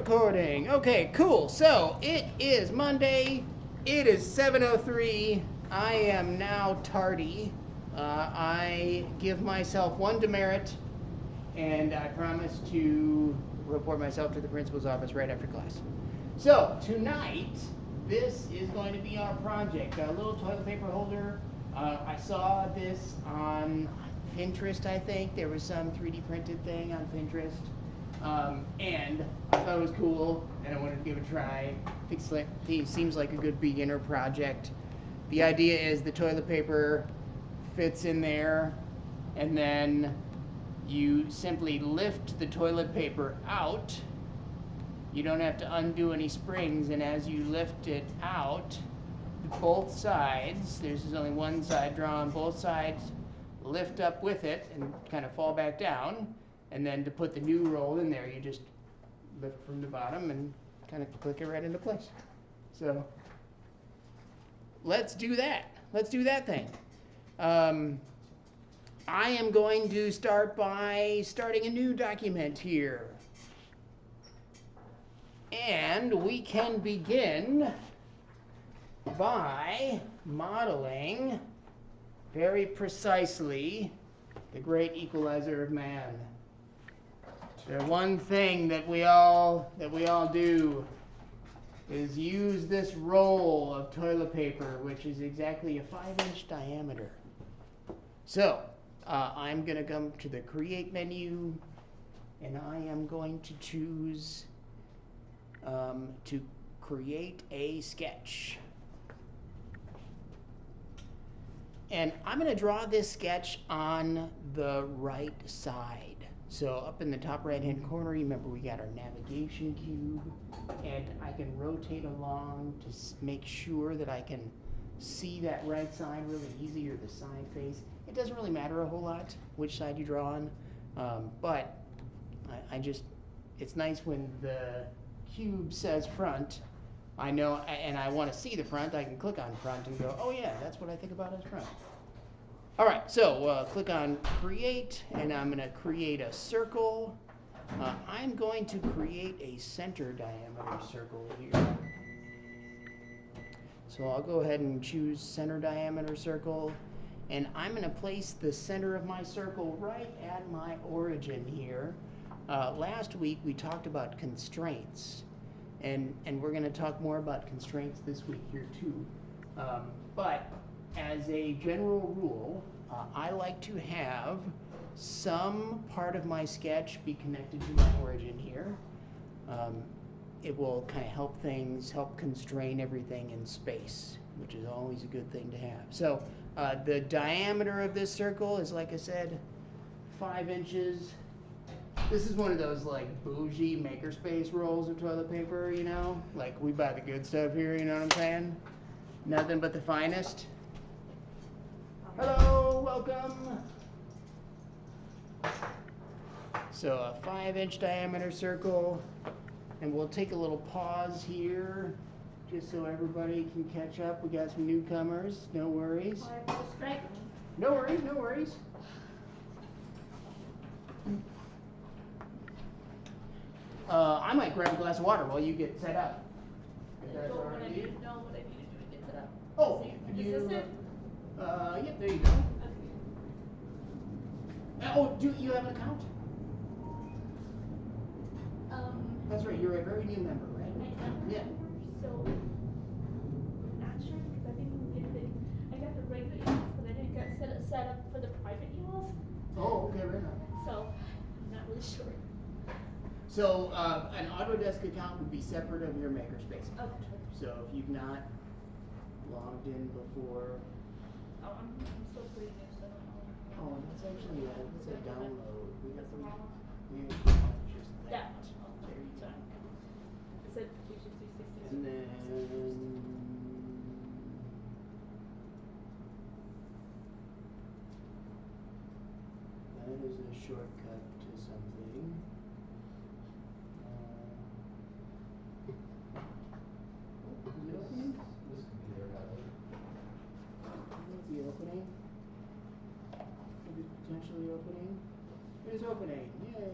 recording. Okay, cool. So it is Monday. It is 7:03. I am now tardy. I give myself one demerit, and I promise to report myself to the principal's office right after class. So tonight, this is going to be our project. A little toilet paper holder. I saw this on Pinterest, I think. There was some 3D printed thing on Pinterest. And I thought it was cool, and I wanted to give it a try. It seems like a good beginner project. The idea is the toilet paper fits in there, and then you simply lift the toilet paper out. You don't have to undo any springs, and as you lift it out, both sides, there's only one side drawn, both sides lift up with it and kind of fall back down. And then to put the new roll in there, you just lift from the bottom and kind of click it right into place. So let's do that. Let's do that thing. I am going to start by starting a new document here. And we can begin by modeling very precisely the great equalizer of man. The one thing that we all do is use this roll of toilet paper, which is exactly a 5-inch diameter. So I'm going to come to the Create menu, and I am going to choose to create a sketch. And I'm going to draw this sketch on the right side. So up in the top right-hand corner, remember we got our navigation cube, and I can rotate along to make sure that I can see that right side really easy, or the side face. It doesn't really matter a whole lot which side you draw on, but it's nice when the cube says front. I know, and I want to see the front, I can click on front and go, oh yeah, that's what I think about as front. All right, so click on Create, and I'm going to create a circle. I'm going to create a center diameter circle here. So I'll go ahead and choose center diameter circle, and I'm going to place the center of my circle right at my origin here. Last week we talked about constraints, and we're going to talk more about constraints this week here too. But as a general rule, I like to have some part of my sketch be connected to my origin here. It will kind of help constrain everything in space, which is always a good thing to have. So the diameter of this circle is, like I said, 5 inches. This is one of those like bougie makerspace rolls of toilet paper, you know? Like we buy the good stuff here, you know what I'm saying? Nothing but the finest. Hello, welcome. So a 5-inch diameter circle, and we'll take a little pause here just so everybody can catch up. We got some newcomers, no worries. No worries, no worries. I might grab a glass of water while you get set up. What I need to know what I need to do to get set up. Oh, Is this it? Yep, there you go. Okay. Oh, do you have an account? That's right, you're a very new member, right? I am. Yeah. So, I'm not sure because I didn't get the, I got the regular emails, but I didn't get set up for the private emails. Oh, okay, right on. So, I'm not really sure. So, an Autodesk account would be separate of your makerspace account. Okay. So, if you've not logged in before. Oh, I'm still pretty new, so I don't know. Oh, that's actually it's a download. We got just That much. Oh, there you go. sorry. It said 360. And then that is a shortcut to something. Is it opening? This computer has it. Might be opening. It is potentially opening. It is opening. Yay!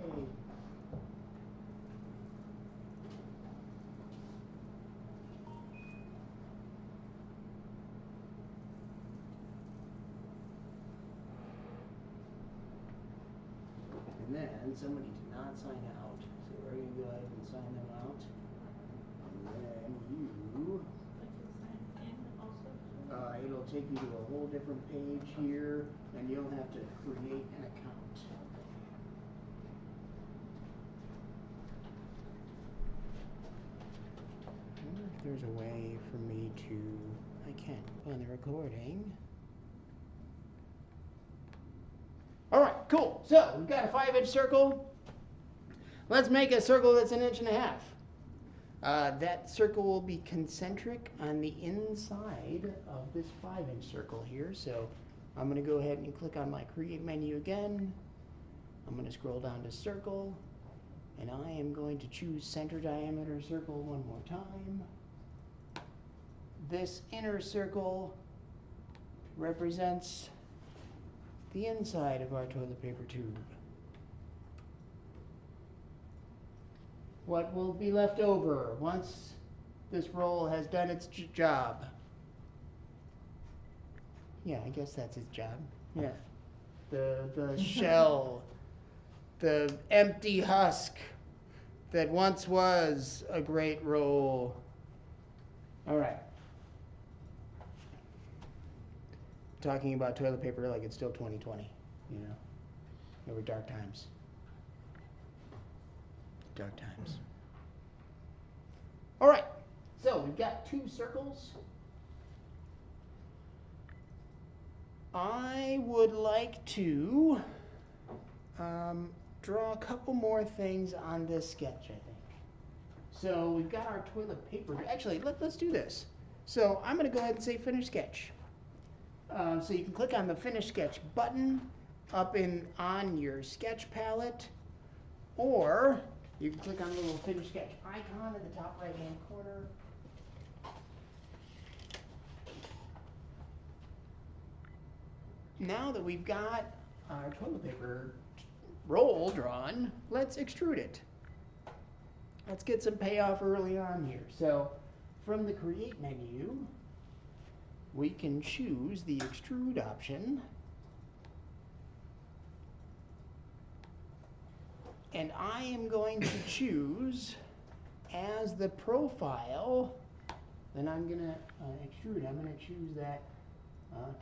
and somebody did not sign out. So we're going to go ahead and sign them out. And then you, I can sign in also. it'll take you to a whole different page here, and you'll have to create an account. I wonder if there's a way for me to, I can't on the recording. All right, cool. So we've got a 5-inch circle. Let's make a circle that's 1.5 inches. That circle will be concentric on the inside of this 5-inch circle here. So I'm going to go ahead and click on my Create menu again. I'm going to scroll down to Circle, and I am going to choose Center Diameter Circle one more time. This inner circle represents the inside of our toilet paper tube. What will be left over once this roll has done its job? Yeah, I guess that's its job. Yeah. The shell, the empty husk that once was a great roll. All right. Talking about toilet paper like it's still 2020, you know. There were dark times. Dark times. All right, so we've got 2 circles. I would like to draw a couple more things on this sketch, I think. So we've got our toilet paper. Actually, let's do this. So I'm going to go ahead and say Finish Sketch. So you can click on the Finish Sketch button up on your sketch palette, or you can click on the little Finish Sketch icon at the top right-hand corner. Now that we've got our toilet paper roll drawn, let's extrude it. Let's get some payoff early on here. So from the Create menu, we can choose the Extrude option. And I am going to choose as the profile, then I'm going to extrude. I'm going to choose that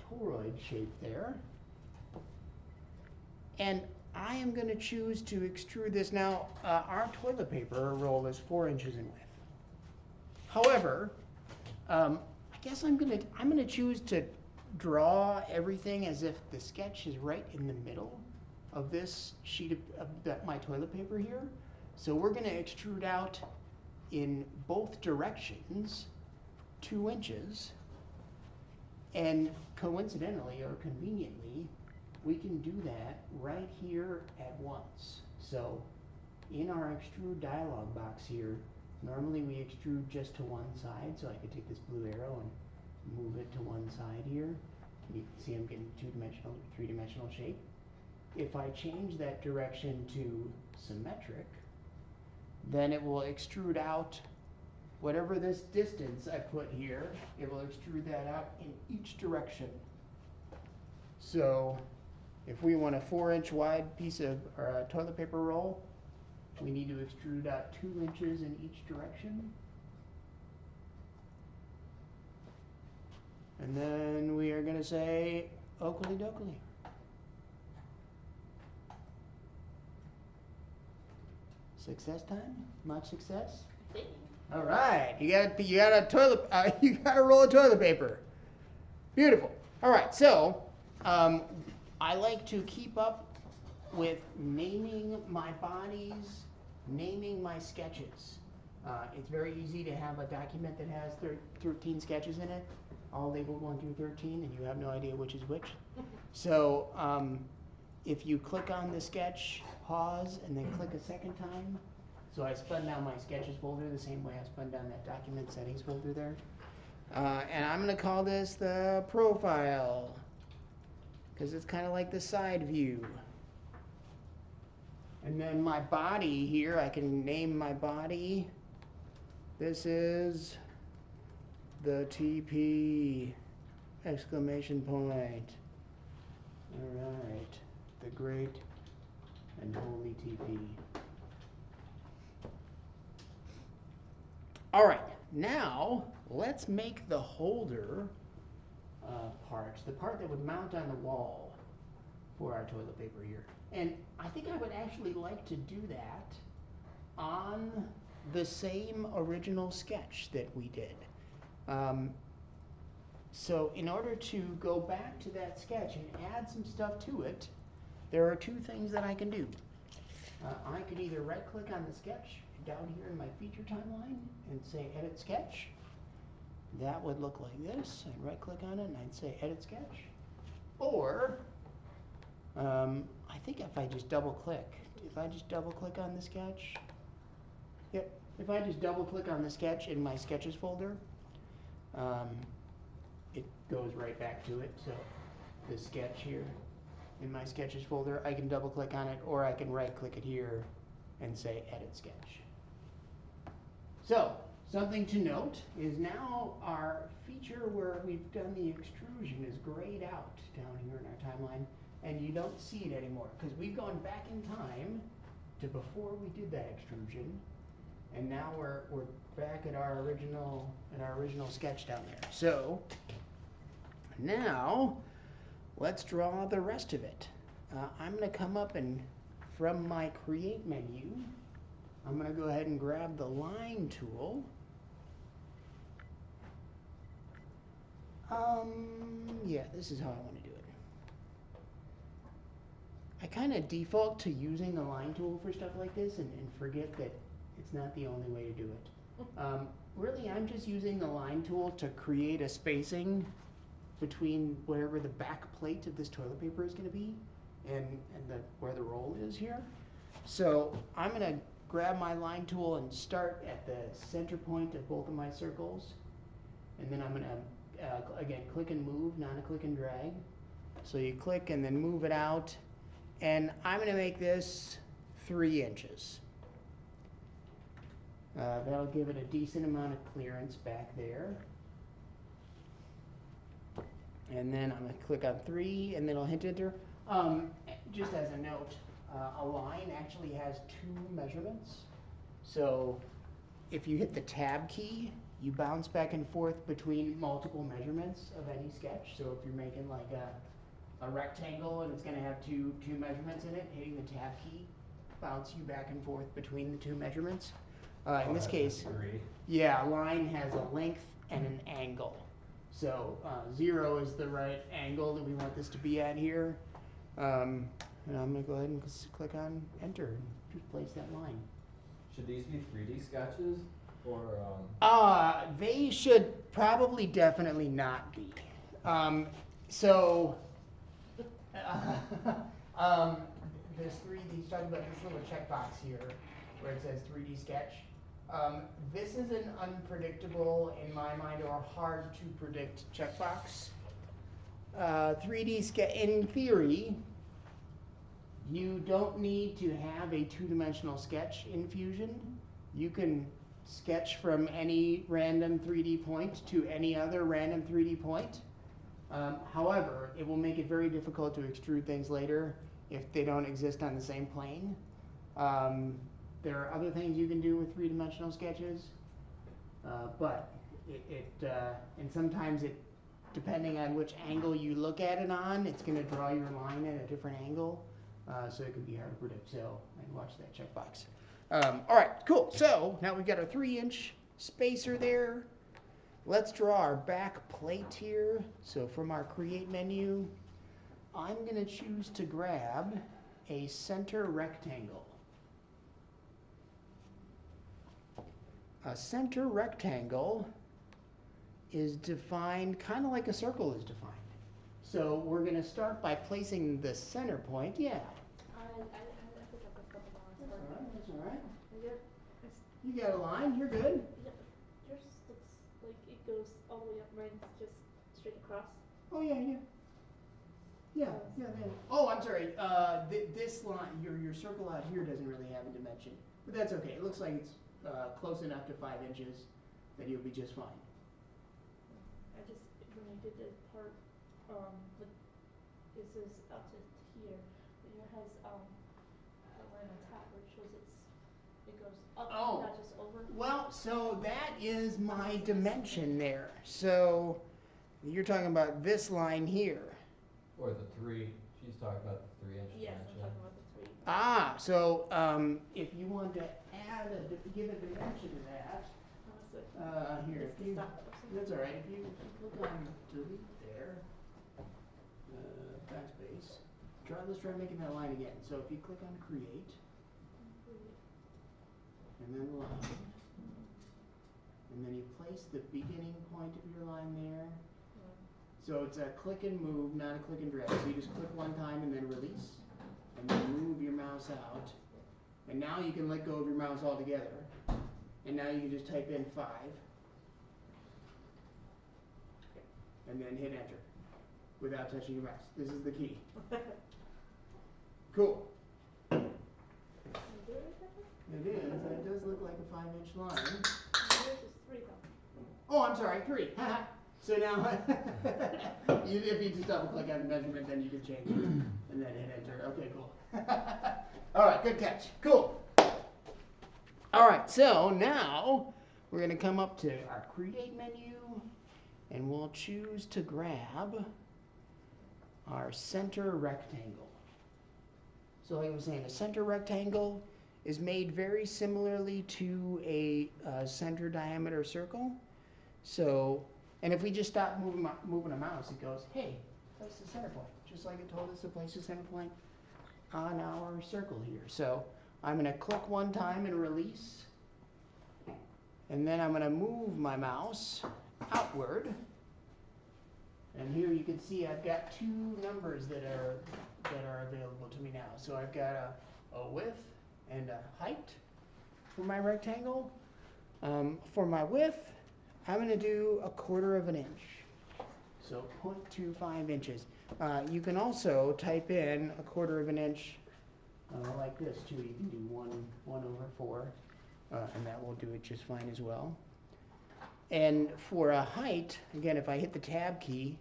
toroid shape there. And I am going to choose to extrude this. Now, our toilet paper roll is 4 inches in width. Lowever, I guess I'm going to choose to draw everything as if the sketch is right in the middle of this sheet of my toilet paper here. So we're going to extrude out in both directions 2 inches. And coincidentally or conveniently, we can do that right here at once. So in our extrude dialog box here, normally we extrude just to one side. So I could take this blue arrow and move it to one side here. You can see I'm getting 2-dimensional, 3-dimensional shape. If I change that direction to symmetric, then it will extrude out whatever this distance I put here, it will extrude that out in each direction. So if we want a 4-inch wide piece of toilet paper roll, we need to extrude out 2 inches in each direction. And then we are going to say oakley dokley. Success time? Much success? All right, you got a roll of toilet paper. Beautiful. All right, so I like to keep up with naming my bodies, naming my sketches. It's very easy to have a document that has 13 sketches in it, all labeled 1 through 13, and you have no idea which is which. So if you click on the sketch, pause, and then click a second time. So I spun down my sketches folder the same way I spun down that document settings folder there. And I'm going to call this the profile, because it's kind of like the side view. And then my body here, I can name my body. This is the TP, exclamation point. All right, the great and holy TP. All right, now let's make the holder part, the part that would mount on the wall for our toilet paper here. And I think I would actually like to do that on the same original sketch that we did. So in order to go back to that sketch and add some stuff to it, there are two things that I can do. I could either right click on the sketch down here in my feature timeline and say edit sketch. That would look like this. I'd right click on it and I'd say edit sketch. Or I think if I just double click on the sketch, yep, if I just double click on the sketch in my sketches folder, it goes right back to it. So the sketch here in my sketches folder, I can double click on it, or I can right click it here and say edit sketch. So something to note is now our feature where we've done the extrusion is grayed out down here in our timeline, and you don't see it anymore because we've gone back in time to before we did that extrusion, and now we're back at our original sketch down there. So now let's draw the rest of it. I'm going to come up and from my create menu, I'm going to go ahead and grab the line tool. Yeah, this is how I want to do it. I kind of default to using the line tool for stuff like this and forget that it's not the only way to do it. Really, I'm just using the line tool to create a spacing between wherever the back plate of this toilet paper is going to be and where the roll is here. So I'm going to grab my line tool and start at the center point of both of my circles. And then I'm going to, again, click and move, not a click and drag. So you click and then move it out. And I'm going to make this 3 inches. That'll give it a decent amount of clearance back there. And then I'm going to click on 3, and then I'll hit enter. Just as a note, a line actually has 2 measurements. So if you hit the tab key, you bounce back and forth between multiple measurements of any sketch. So if you're making like a rectangle and it's going to have two measurements in it, hitting the tab key bounce you back and forth between the 2 measurements. In this case, yeah, a line has a length and an angle. So 0 is the right angle that we want this to be at here. And I'm going to go ahead and click on enter and just place that line. Should these be 3D sketches or? They should probably definitely not be. There's 3D, talking about this little checkbox here where it says 3D sketch. This is an unpredictable, in my mind, or hard to predict checkbox. 3D sketch, in theory, you don't need to have a 2-dimensional sketch in Fusion. You can sketch from any random 3D point to any other random 3D point. However, it will make it very difficult to extrude things later if they don't exist on the same plane. There are other things you can do with 3-dimensional sketches, but and sometimes depending on which angle you look at it on, it's going to draw your line at a different angle, so it can be hard to predict. So I'd watch that checkbox. All right, cool. So now we've got our 3-inch spacer there. Let's draw our back plate here. So from our create menu, I'm going to choose to grab a center rectangle. A center rectangle is defined kind of like a circle is defined. So we're going to start by placing the center point. Yeah. I think I put something on. That's all right. That's all right. Yep. You got a line. You're good. Yep. Yours looks like it goes all the way up. Mine's just straight across. Oh yeah, yeah. Yeah, yeah, yeah. Oh, I'm sorry. This line, your circle out here doesn't really have a dimension, but that's okay. It looks like it's close enough to 5 inches that you'll be just fine. I just, when I did the part, like, it says up to here, but it has, line on top where it shows it goes up, Oh. not just over. Well, so that is my dimension there. So you're talking about this line here. Or the 3, she's talking about the 3-inch Yes, I'm dimension. talking about the 3. Ah, so if you want to add give a dimension to that, here, It's if the you, stop or something. that's all right. If you click on delete there, backspace. Let's try making that line again. So if you click on create, and then line, and then you place the beginning point of your line there. So it's a click and move, not a click and drag. So you just click one time and then release, and then move your mouse out. And now you can let go of your mouse altogether. And now you can just type in 5. And then hit enter without touching your mouse. This is the key. Cool. Can you do it like that? It is. That does look like a 5-inch line. Yours is 3 though. Oh, I'm sorry, 3. So now, if you just double click on the measurement, then you can change it and then hit enter. Okay, cool. All right, good catch. Cool. All right, so now we're going to come up to our create menu and we'll choose to grab our center rectangle. So like I was saying, a center rectangle is made very similarly to a center diameter circle. So, and if we just stop moving a mouse, it goes, hey, place the center point. Just like it told us to place the center point on our circle here. So I'm going to click one time and release. And then I'm going to move my mouse outward. And here you can see I've got 2 numbers that are available to me now. So I've got a width and a height for my rectangle. For my width, I'm going to do 1/4 inch. So 0.25 inches. You can also type in 1/4 inch like this too. You can do 1/4, and that will do it just fine as well. And for a height, again, if I hit the tab key,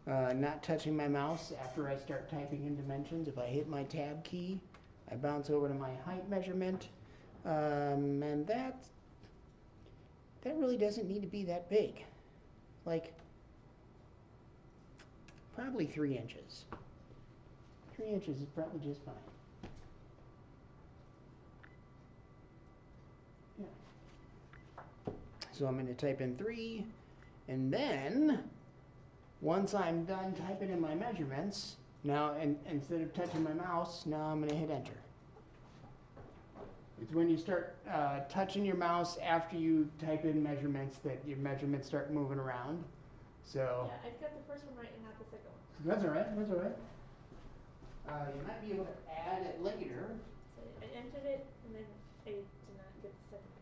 not touching my mouse after I start typing in dimensions, if I hit my tab key, I bounce over to my height measurement, and that really doesn't need to be that big. Like, probably 3 inches. 3 inches is probably just fine. Yeah. So I'm going to type in 3, and then once I'm done typing in my measurements, now instead of touching my mouse, now I'm going to hit enter. It's when you start touching your mouse after you type in measurements that your measurements start moving around. So Yeah, I've got the first one right and not the second one. that's all right. That's all right. You might be able to add it later. So I entered it and then I did not get the second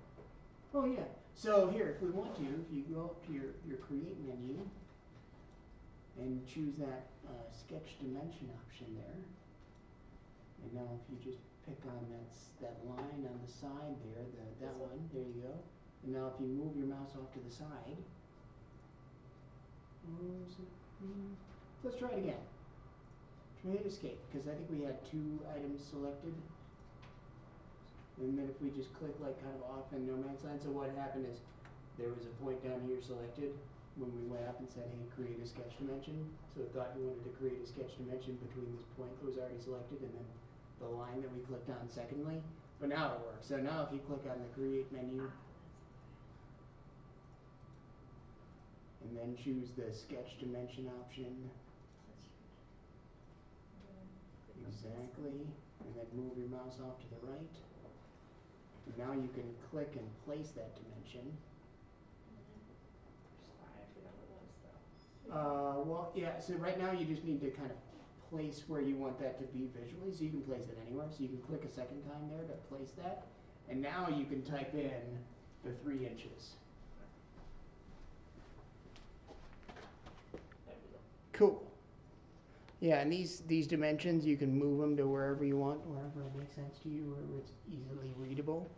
one. Oh yeah. So here, if we want to, if you go up to your create menu and choose that sketch dimension option there, and now if you just pick on that line on the side there, that one, there you go. And now if you move your mouse off to the side, let's try it again. Try hit escape, because I think we had 2 items selected. And then if we just click like kind of off in no man's land, so what happened is there was a point down here selected when we went up and said, hey, create a sketch dimension. So it thought you wanted to create a sketch dimension between this point that was already selected and then the line that we clicked on secondly. But now it works. So now if you click on the create menu and then choose the sketch dimension option, exactly, and then move your mouse off to the right. And now you can click and place that dimension. I forgot what it was though. Well, yeah, so right now you just need to kind of place where you want that to be visually, so you can place it anywhere. So you can click a second time there to place that. And now you can type in the 3 inches. There we go. Cool. Yeah, and these dimensions, you can move them to wherever you want, wherever it makes sense to you, wherever it's easily readable.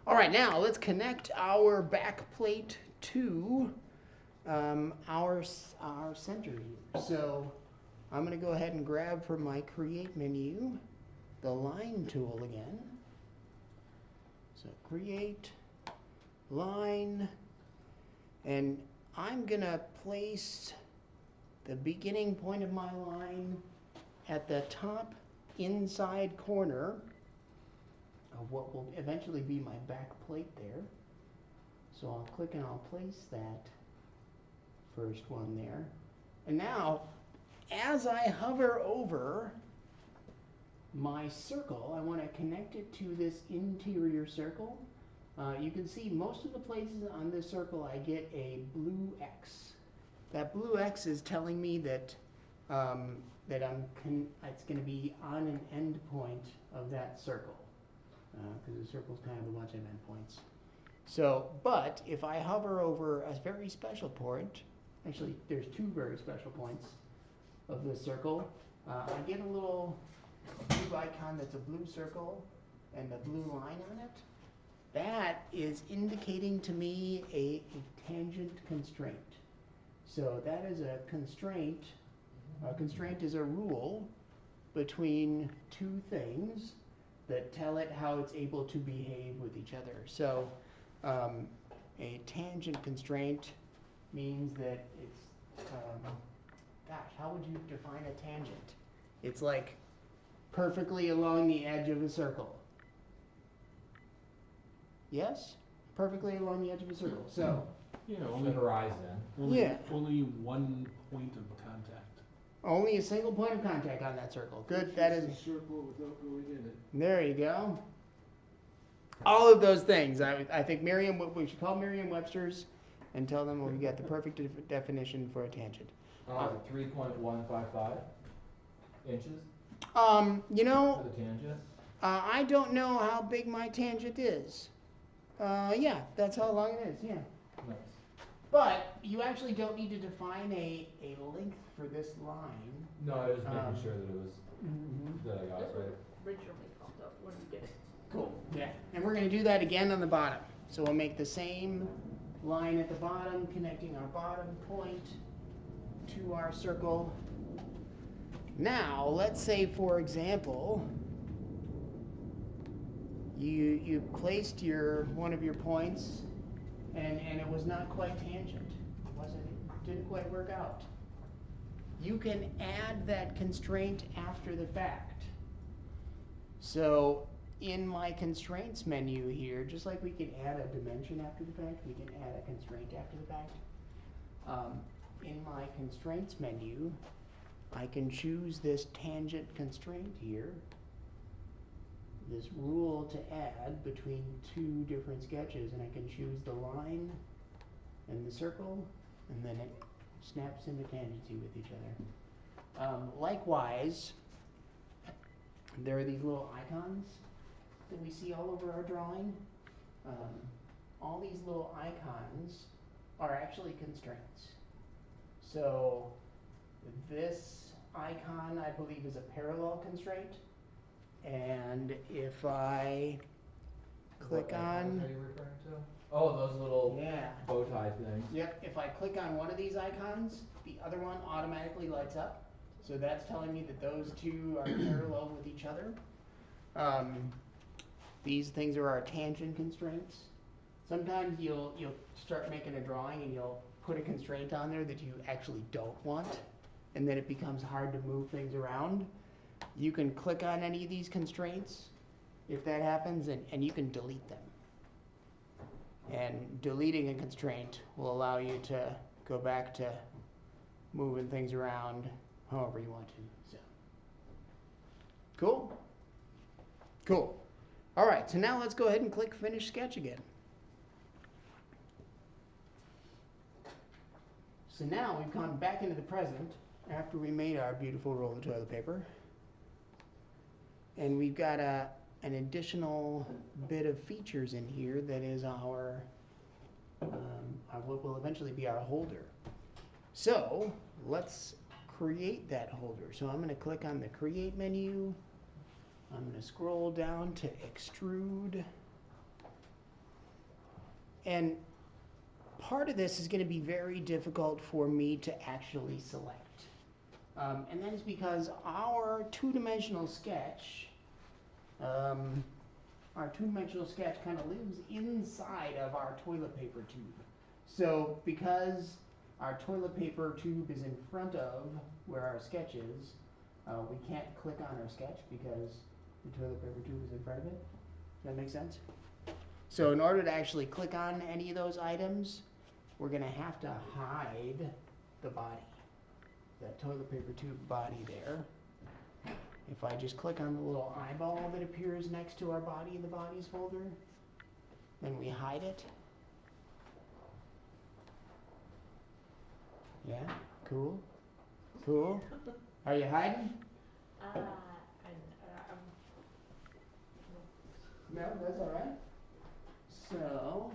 All right, now let's connect our back plate to our center here. So I'm going to go ahead and grab from my create menu the line tool again. So create line, and I'm gonna place the beginning point of my line at the top inside corner of what will eventually be my back plate there. So I'll click and I'll place that first one there. And now, as I hover over my circle, I want to connect it to this interior circle. You can see most of the places on this circle I get a blue X. That blue X is telling me that it's going to be on an end point of that circle, because the circle's kind of a bunch of endpoints. So, but if I hover over a very special point, actually there's two very special points of this circle, I get a little blue icon that's a blue circle and a blue line on it. That is indicating to me a tangent constraint. So that is a constraint. A constraint is a rule between two things that tell it how it's able to behave with each other. So a tangent constraint means that it's, gosh, how would you define a tangent? It's like perfectly along the edge of a circle. Yes? Perfectly along the edge of a circle. So, Yeah, The only, horizon. Yeah. only one point of contact. only a single point of contact on that circle. Good, that is, A circle without going in it. there you go. All of those things. I think we should call Merriam-Webster's and tell them we got the perfect definition for a tangent. 3.155 inches You know, for the tangent. I don't know how big my tangent is. Yeah, that's how long it is, yeah. Nice. But you actually don't need to define a length for this line. No, I was making sure that it was, Mm-hmm. that I got it This was right. originally popped up when you did it. Cool, yeah. And we're gonna do that again on the bottom. So we'll make the same line at the bottom, connecting our bottom point to our circle. Now, let's say, for example, you placed one of your points and it was not quite tangent. It didn't quite work out. You can add that constraint after the fact. So in my constraints menu here, just like we can add a dimension after the fact, we can add a constraint after the fact. In my constraints menu, I can choose this tangent constraint here, this rule to add between two different sketches, and I can choose the line and the circle, and then it snaps into tangency with each other. Likewise, there are these little icons that we see all over our drawing. All these little icons are actually constraints. So this icon, I believe, is a parallel constraint. And if I click What icons on, are you referring to? Oh, those little yeah, bow tie things. yep, if I click on one of these icons, the other one automatically lights up. So that's telling me that those two are parallel with each other. These things are our tangent constraints. Sometimes you'll start making a drawing and you'll put a constraint on there that you actually don't want, and then it becomes hard to move things around. You can click on any of these constraints if that happens, and you can delete them. And deleting a constraint will allow you to go back to moving things around however you want to. So, cool? Cool. All right, so now let's go ahead and click Finish Sketch again. So now we've gone back into the present after we made our beautiful roll of toilet paper. And we've got an additional bit of features in here that is our what will eventually be our holder. So let's create that holder. So I'm going to click on the Create menu. I'm going to scroll down to Extrude. And part of this is going to be very difficult for me to actually select. And that is because our two-dimensional sketch Our two-dimensional sketch kind of lives inside of our toilet paper tube. So because our toilet paper tube is in front of where our sketch is, we can't click on our sketch because the toilet paper tube is in front of it. Does that make sense? So in order to actually click on any of those items, we're going to have to hide the body, that toilet paper tube body there. If I just click on the little eyeball that appears next to our body in the bodies folder, then we hide it. Yeah, cool. Cool. Are you hiding? No, that's all right. So,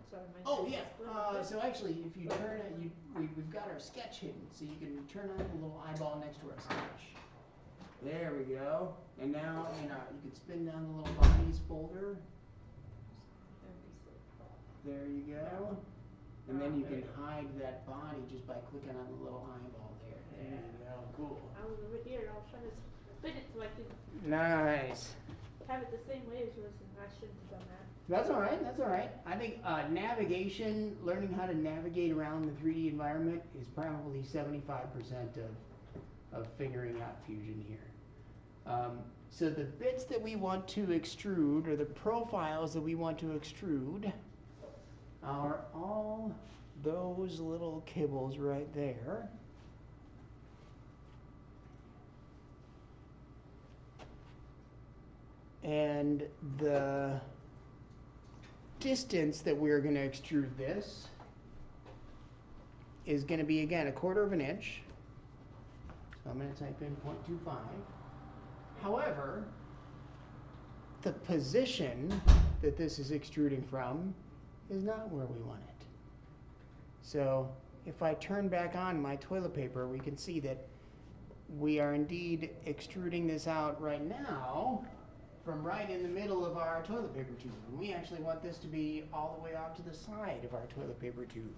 sorry, my oh face yeah. is split. So actually, if you turn it, we've got our sketch hidden, so you can turn on the little eyeball next to our sketch. There we go. And now, you can spin down the little bodies folder. There you go. And then you can hide that body just by clicking on the little eyeball there. There you go. Cool. I was over here. I was trying to spin it so I could Nice. have it the same way as yours, and I shouldn't have done that. That's all right. That's all right. I think navigation, learning how to navigate around the 3D environment, is probably 75% of figuring out Fusion here. So the bits that we want to extrude, or the profiles that we want to extrude, are all those little kibbles right there. And the distance that we're going to extrude this is going to be, again, 1/4 inch. So I'm going to type in 0.25. However, the position that this is extruding from is not where we want it. So if I turn back on my toilet paper, we can see that we are indeed extruding this out right now from right in the middle of our toilet paper tube. And we actually want this to be all the way off to the side of our toilet paper tube.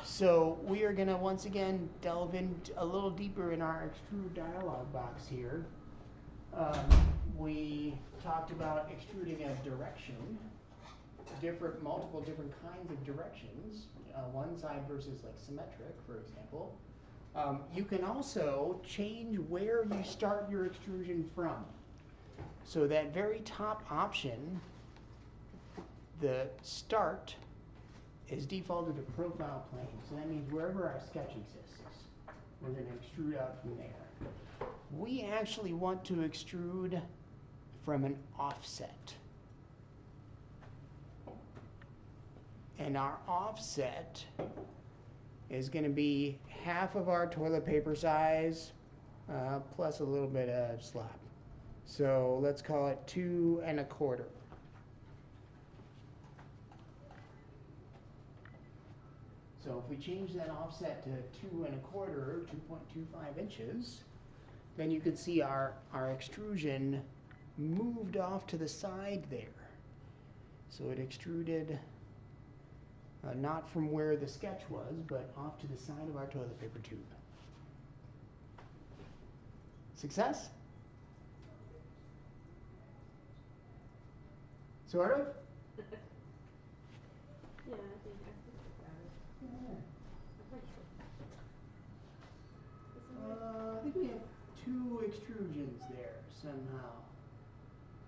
So we are going to once again delve in a little deeper in our extrude dialog box here. We talked about extruding a direction, multiple different kinds of directions, one side versus like symmetric, for example. You can also change where you start your extrusion from. So that very top option, the start, is defaulted to profile plane. So that means wherever our sketch exists, we're going to extrude out from there. We actually want to extrude from an offset. And our offset is going to be half of our toilet paper size plus a little bit of slop. So let's call it 2 1/4. So if we change that offset to 2 1/4, 2.25 inches, then you can see our extrusion moved off to the side there. So it extruded not from where the sketch was, but off to the side of our toilet paper tube. Success? Sort of? Yeah, I think I got it. Yeah. I'm pretty sure. I think we have 2 extrusions there somehow.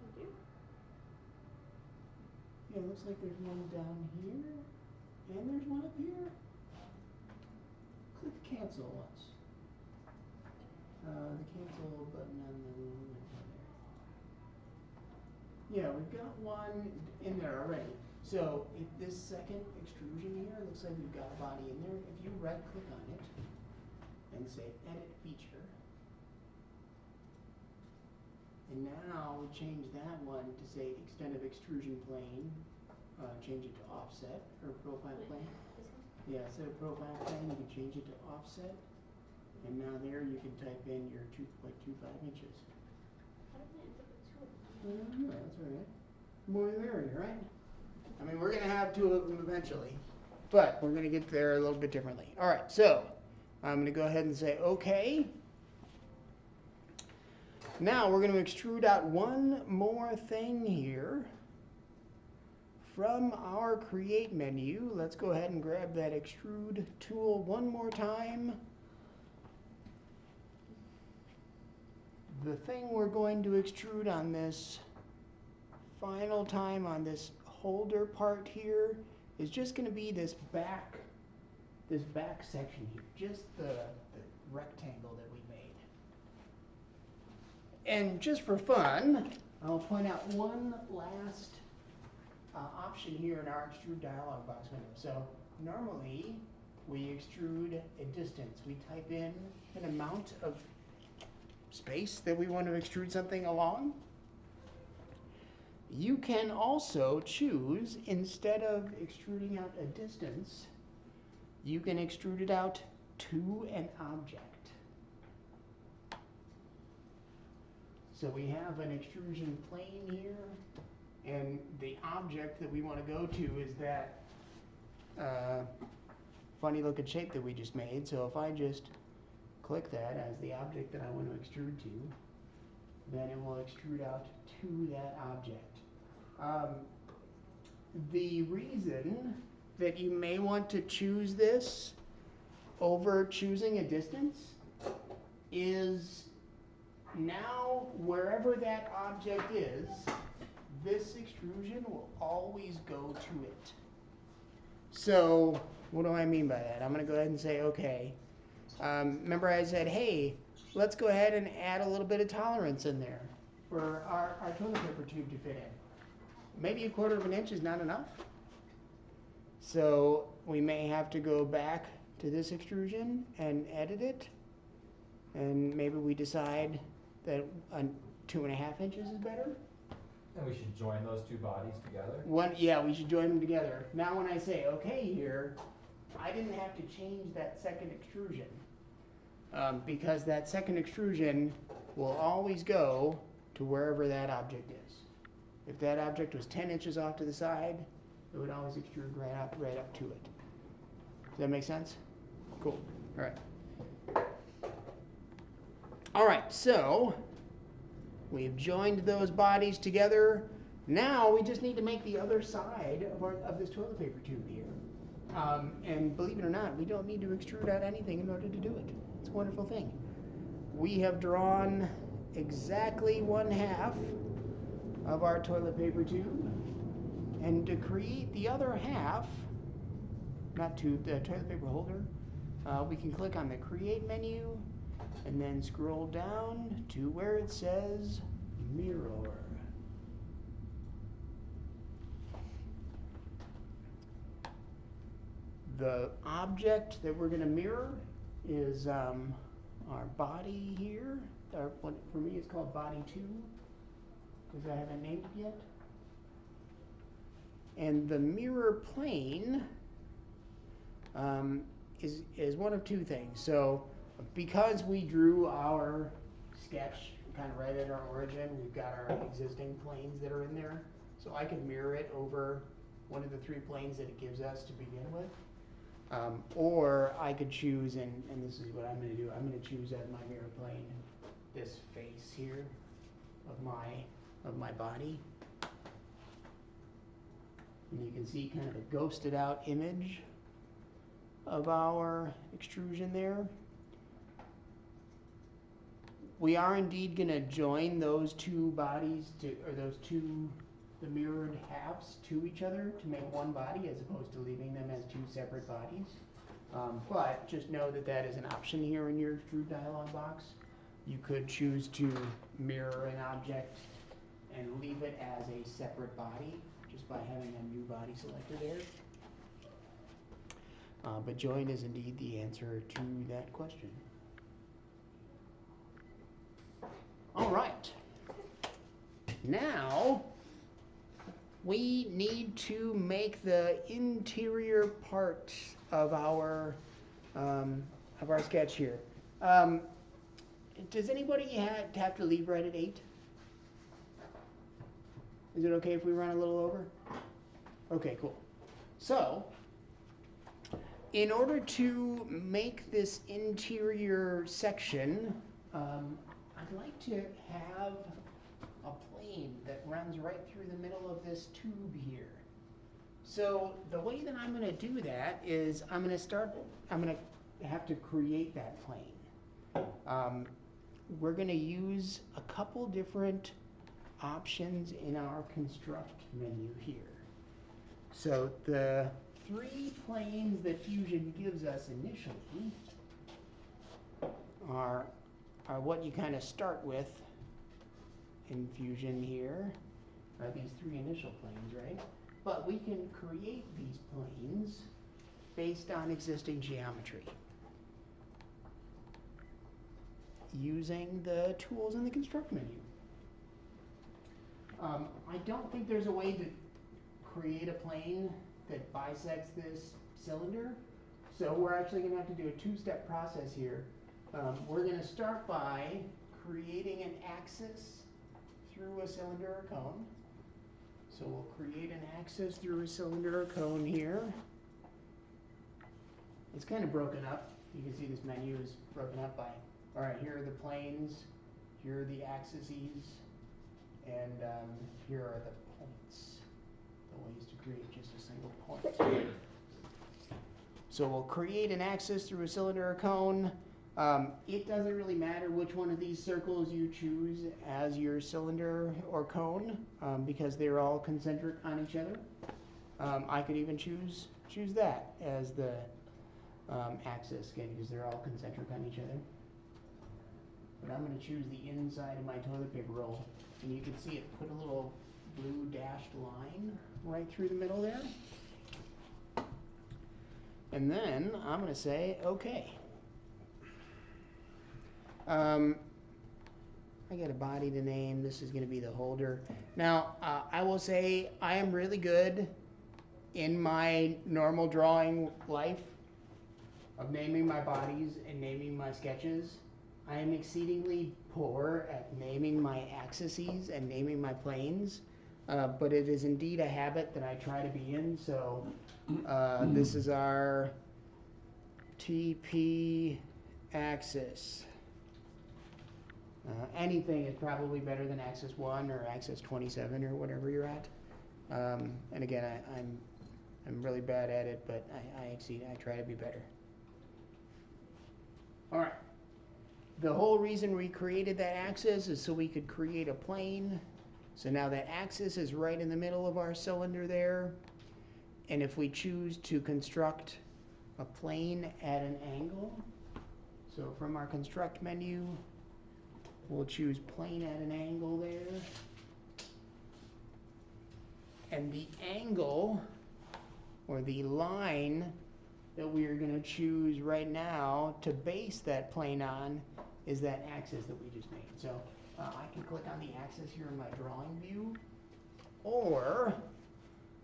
You do? Yeah, it looks like there's one down here, and there's one up here. Click cancel once. The cancel button on the there. Yeah, we've got one in there already. So if this second extrusion here looks like we've got a body in there, if you right click on it and say edit feature, and now we change that one to say extent of extrusion plane, change it to offset or profile plane. Yeah, instead of profile plane, you can change it to offset. And now there you can type in your 2.25 inches. How did it end up with 2 of them? That's all right. More the merrier, right? I mean, we're going to have 2 of them eventually, but we're going to get there a little bit differently. All right, so I'm going to go ahead and say OK. Now we're going to extrude out one more thing here from our create menu. Let's go ahead and grab that extrude tool one more time. The thing we're going to extrude on this final time on this holder part here is just going to be this back section here, just the rectangle that we made. And just for fun, I'll point out one last option here in our extrude dialog box window. So normally we extrude a distance. We type in an amount of space that we want to extrude something along. You can also choose, instead of extruding out a distance, you can extrude it out to an object. So we have an extrusion plane here, and the object that we want to go to is that funny looking shape that we just made. So if I just click that as the object that I want to extrude to, then it will extrude out to that object. The reason that you may want to choose this over choosing a distance is now wherever that object is, this extrusion will always go to it. So what do I mean by that? I'm going to go ahead and say, okay, remember I said, hey, let's go ahead and add a little bit of tolerance in there for our toilet paper tube to fit in. Maybe 1/4 of an inch is not enough. So we may have to go back to this extrusion and edit it. And maybe we decide that 2.5 inches is better. And we should join those two bodies together? Yeah, we should join them together. Now when I say okay here, I didn't have to change that second extrusion. Because that second extrusion will always go to wherever that object is. If that object was 10 inches off to the side, it would always extrude right up to it. Does that make sense? Cool. All right. All right, so we've joined those bodies together. Now we just need to make the other side of this toilet paper tube here. And believe it or not, we don't need to extrude out anything in order to do it. It's a wonderful thing. We have drawn exactly 1/2 of our toilet paper tube. And to create the other half, not tube, the toilet paper holder, we can click on the create menu and then scroll down to where it says mirror. The object that we're going to mirror is our body here. What for me is called body 2, because I haven't named it yet. And the mirror plane is one of two things. So because we drew our sketch kind of right at our origin, we've got our existing planes that are in there. So I could mirror it over one of the 3 planes that it gives us to begin with. Or I could choose, and this is what I'm going to do, I'm going to choose as my mirror plane this face here of my body. And you can see kind of a ghosted out image of our extrusion there. We are indeed going to join those 2 bodies the mirrored halves to each other to make one body, as opposed to leaving them as 2 separate bodies. But just know that that is an option here in your extrude dialog box. You could choose to mirror an object and leave it as a separate body just by having a new body selected there. But join is indeed the answer to that question. All right. Now we need to make the interior part of our sketch here. Does anybody have to leave right at 8? Is it okay if we run a little over? Okay, cool. So, in order to make this interior section, I'd like to have a plane that runs right through the middle of this tube here. So the way that I'm going to do that is I'm going to have to create that plane. We're going to use a couple different options in our construct menu here. So the 3 planes that Fusion gives us initially are what you kind of start with in Fusion here, are these 3 initial planes, right? But we can create these planes based on existing geometry using the tools in the construct menu. I don't think there's a way to create a plane that bisects this cylinder, so we're actually going to have to do a 2-step process here. We're going to start by creating an axis through a cylinder or cone. So we'll create an axis through a cylinder or cone here. It's kind of broken up. You can see this menu is broken up by, all right, here are the planes, here are the axes, and here are the points, the ways to create just a single point. So we'll create an axis through a cylinder or cone. It doesn't really matter which one of these circles you choose as your cylinder or cone, because they're all concentric on each other. I could even choose that as the axis, again, because they're all concentric on each other. But I'm going to choose the inside of my toilet paper roll, and you can see it put a little blue dashed line right through the middle there. And then I'm going to say, okay. I got a body to name. This is going to be the holder. Now, I will say I am really good in my normal drawing life of naming my bodies and naming my sketches. I am exceedingly poor at naming my axes and naming my planes, but it is indeed a habit that I try to be in. So this is our TP axis. Anything is probably better than axis 1 or axis 27 or whatever you're at. And again, I'm really bad at it, but I exceed. I try to be better. All right. The whole reason we created that axis is so we could create a plane. So now that axis is right in the middle of our cylinder there. And if we choose to construct a plane at an angle, so from our construct menu, we'll choose plane at an angle there. And the angle, or the line that we are going to choose right now to base that plane on, is that axis that we just made. So I can click on the axis here in my drawing view, or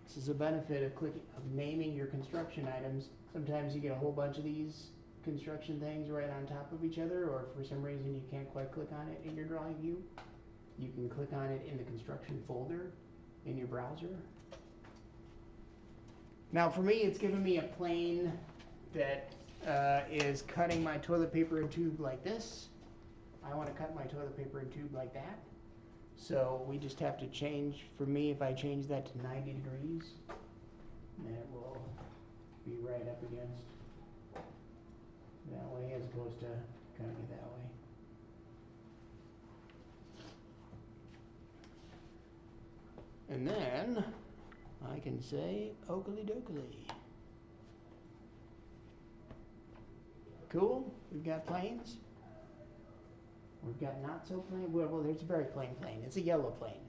this is a benefit of naming your construction items. Sometimes you get a whole bunch of these construction things right on top of each other, or for some reason you can't quite click on it in your drawing view. You can click on it in the construction folder in your browser. Now for me, it's given me a plane that is cutting my toilet paper and tube like this. I want to cut my toilet paper and tube like that. So we just have to change, for me, if I change that to 90 degrees, then it will be right up against that way as opposed to cutting it that way. And then I can say oakley dokley. Cool, we've got planes. We've got not so plain. Well, there's a very plain plane. It's a yellow plane.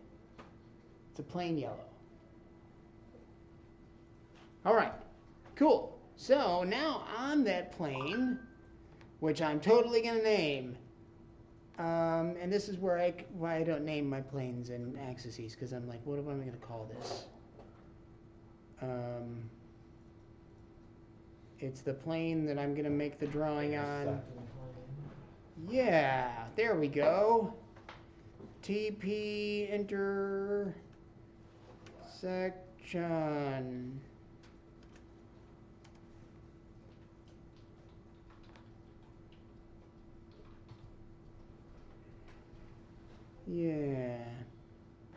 It's a plain yellow. All right, cool. So now on that plane, which I'm totally going to name, and this is why I don't name my planes and axes, because I'm like, what am I going to call this? It's the plane that I'm going to make the drawing on. Yeah, there we go. TP intersection. Yeah.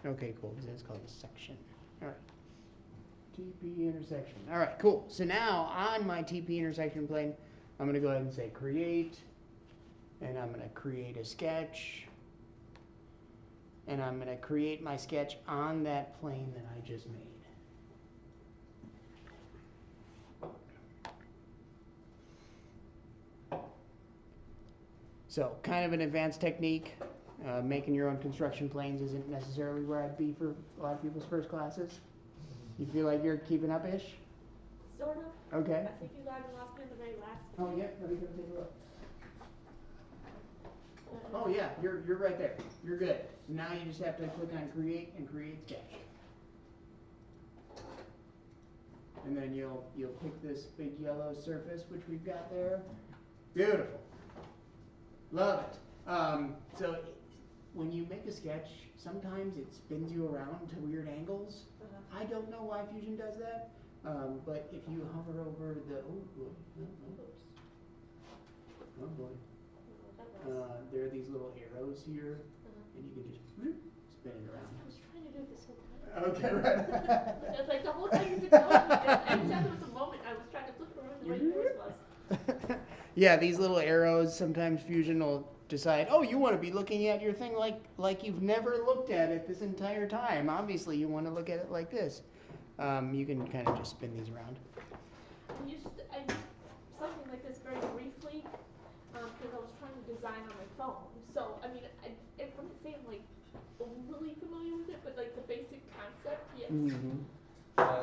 Okay, cool. It's called a section. All right. TP intersection. All right, cool. So now on my TP intersection plane, I'm going to go ahead and say create, and I'm going to create a sketch, and I'm going to create my sketch on that plane that I just made. So kind of an advanced technique. Making your own construction planes isn't necessarily where I'd be for a lot of people's first classes. You feel like you're keeping up-ish? Sort of. Okay. I think you got lost me on the very last. Oh, yeah, let me go take a look. Oh, yeah, you're right there. You're good. Now you just have to click on create and create sketch. And then you'll pick this big yellow surface, which we've got there. Beautiful. Love it. So when you make a sketch, sometimes it spins you around to weird angles. I don't know why Fusion does that, but if you hover over the, oh boy, there are these little arrows here, and you can just spin it around. I was trying to do it this whole time. Okay, right. It was like the whole time you've been telling me that. Anytime there was a moment, I was trying to flip it around the way yours was. Yeah, these little arrows, sometimes Fusion will decide, oh, you want to be looking at your thing like you've never looked at it this entire time. Obviously, you want to look at it like this. You can kind of just spin these around. I used something like this very briefly because I was trying to design on my phone. So, I mean, I wouldn't say I'm like overly familiar with it, but like the basic concept, yes. Mm-hmm.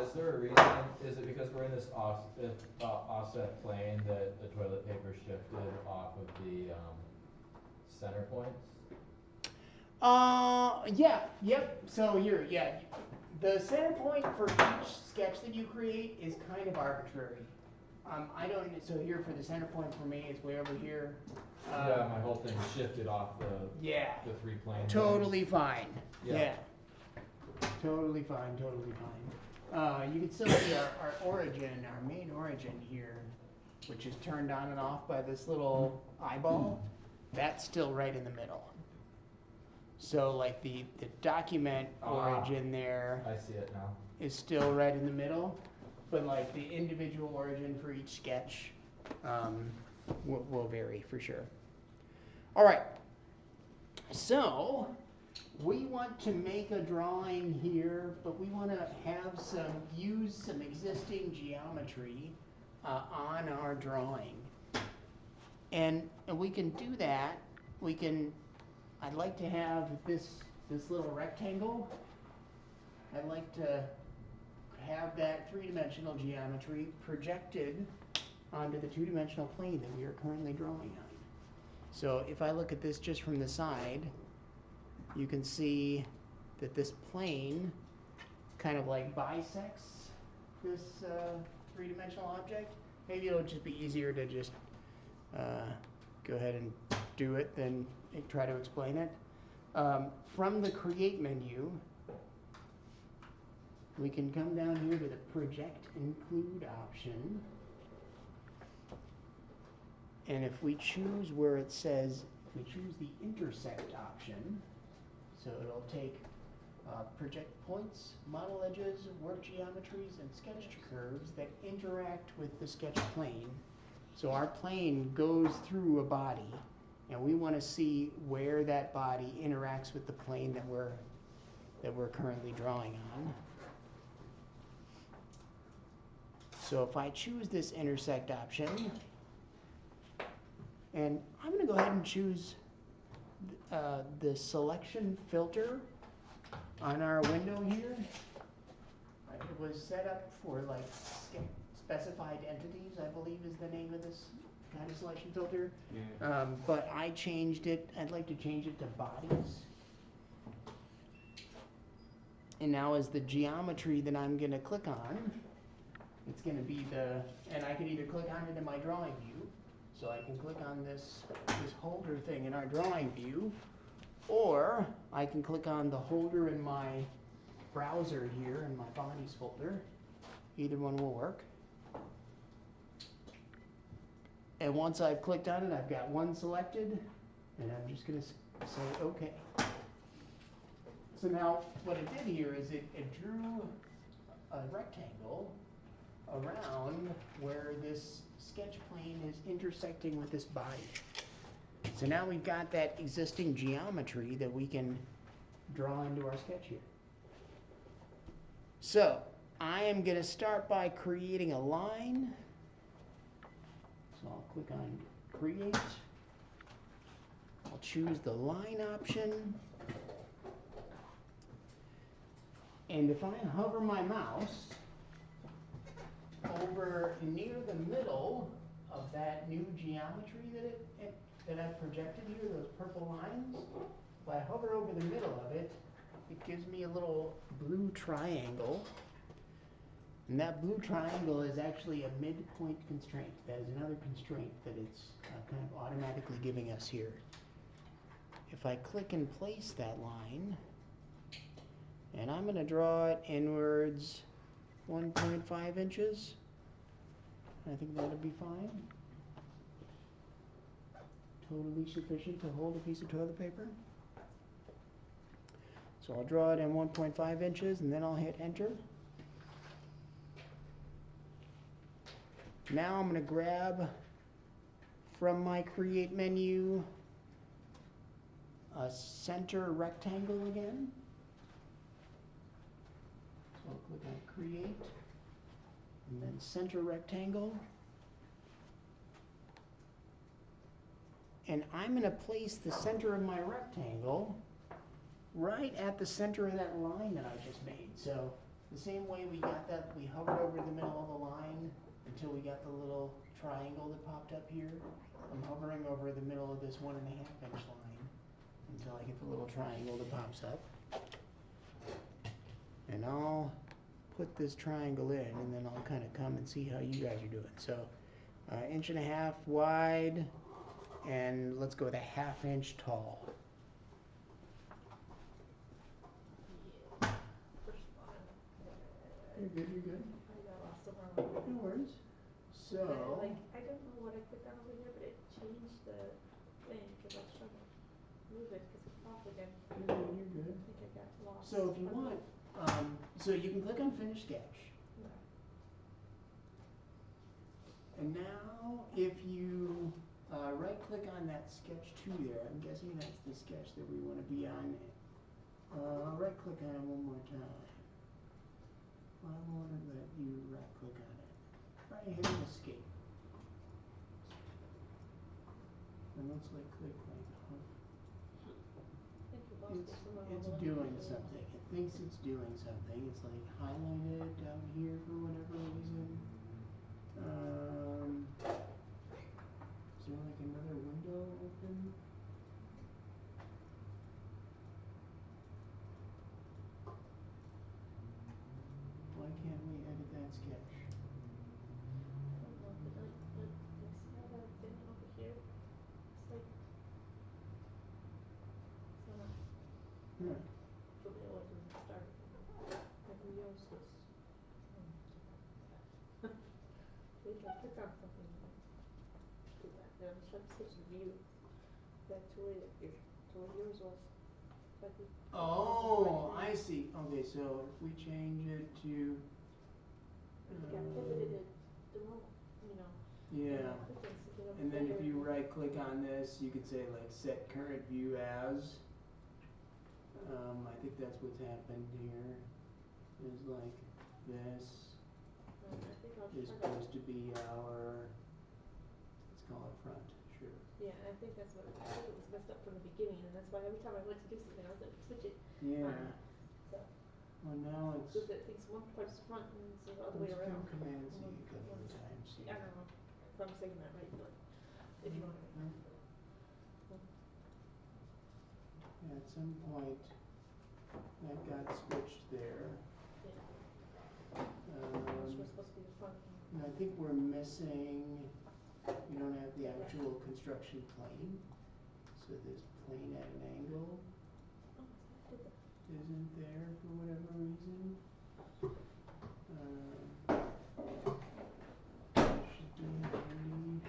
Is there a reason, is it because we're in this offset plane that the toilet paper shifted off of the center points? Yep. So here, yeah. The center point for each sketch that you create is kind of arbitrary. So here for the center point for me is way over here. Yeah, my whole thing shifted off the three planes. Totally fine. Yeah. Totally fine. You can still see our origin, our main origin here, which is turned on and off by this little eyeball. That's still right in the middle. So like the document origin there I see it now. is still right in the middle, but like the individual origin for each sketch will vary for sure. All right, so we want to make a drawing here, but we want to use some existing geometry on our drawing. And we can do that. I'd like to have this little rectangle. I'd like to have that three-dimensional geometry projected onto the two-dimensional plane that we are currently drawing on. So if I look at this just from the side, you can see that this plane kind of like bisects this three-dimensional object. Maybe it'll just be easier to just go ahead and do it than try to explain it. From the Create menu, we can come down here to the Project Include option. And if we choose where it says, if we choose the Intersect option, so it'll take project points, model edges, work geometries, and sketch curves that interact with the sketch plane. So our plane goes through a body, and we want to see where that body interacts with the plane that we're currently drawing on. So if I choose this intersect option, and I'm going to go ahead and choose the selection filter on our window here. It was set up for like specified entities, I believe is the name of this kind of selection filter. Yeah. But I changed it. I'd like to change it to bodies. And now as the geometry that I'm going to click on, it's going to be and I can either click on it in my drawing view, so I can click on this holder thing in our drawing view, or I can click on the holder in my browser here in my bodies folder. Either one will work. And once I've clicked on it, I've got one selected, and I'm just going to say OK. So now, what it did here is it drew a rectangle around where this sketch plane is intersecting with this body. So now we've got that existing geometry that we can draw into our sketch here. So I am going to start by creating a line. So I'll click on Create. I'll choose the line option. And if I hover my mouse over near the middle of that new geometry that I've projected here, those purple lines, if I hover over the middle of it, it gives me a little blue triangle. And that blue triangle is actually a midpoint constraint. That is another constraint that it's kind of automatically giving us here. If I click and place that line, and I'm going to draw it inwards 1.5 inches. I think that'll be fine. Totally sufficient to hold a piece of toilet paper. So I'll draw it in 1.5 inches and then I'll hit enter. Now I'm going to grab from my create menu a center rectangle again. So I'll click on create and then center rectangle. And I'm going to place the center of my rectangle right at the center of that line that I just made. So the same way we got that, we hovered over the middle of the line until we got the little triangle that popped up here. I'm hovering over the middle of this 1.5 inch line until I get the little triangle that pops up. And I'll put this triangle in and then I'll kind of come and see how you guys are doing. So 1.5 inches wide and let's go with 1/2 inch tall. You're good, you're good. I got lost somewhere. No worries. So, Like, I don't know what I clicked on over here, but it changed the thing because I was trying to move it because it's off again. you're good, you're good. I think I got lost. So if you want, so you can click on Finish Sketch. No. And now, if you right-click on that sketch 2 there, I'm guessing that's the sketch that we want to be on. Right-click on it one more time. I want to let you right-click on it. Try hitting Escape. It looks like click right now. I think we lost it somewhere It's along the doing way. something. It thinks it's doing something. It's like highlighted down here for whatever reason. Is there like another window open? Why can't we edit that sketch? I don't know, but like, see how that thing over here? It's like, it's not Huh. really what it started. Like yours was. Wait till I click on something. Do that. Then I'm trying to switch the view back to where yours was. Like we- Oh, I see. Okay, so if we change it to, I think I pivoted it the wrong, you know. yeah. Clicking something over And then if there. you right click on this, you could say like set current view as. I think that's what's happened here. Is like this I think I'll is try to. supposed to be our, let's call it front, sure. Yeah, I think that's what, I think it was messed up from the beginning, and that's why every time I went to do something, I was like, switch it. Yeah. So, Well, now it's, so that it thinks one part's front and it's the other way let's do around. Command Z One- a couple of one's- times. See. I don't know if I'm saying that right, but if you want to. Yeah, at some point, that got switched there. Which was supposed to be the front. And I think we're missing, we don't have the actual construction plane. So this plane at an angle Oh, I did that. isn't there for whatever reason. Should do it already.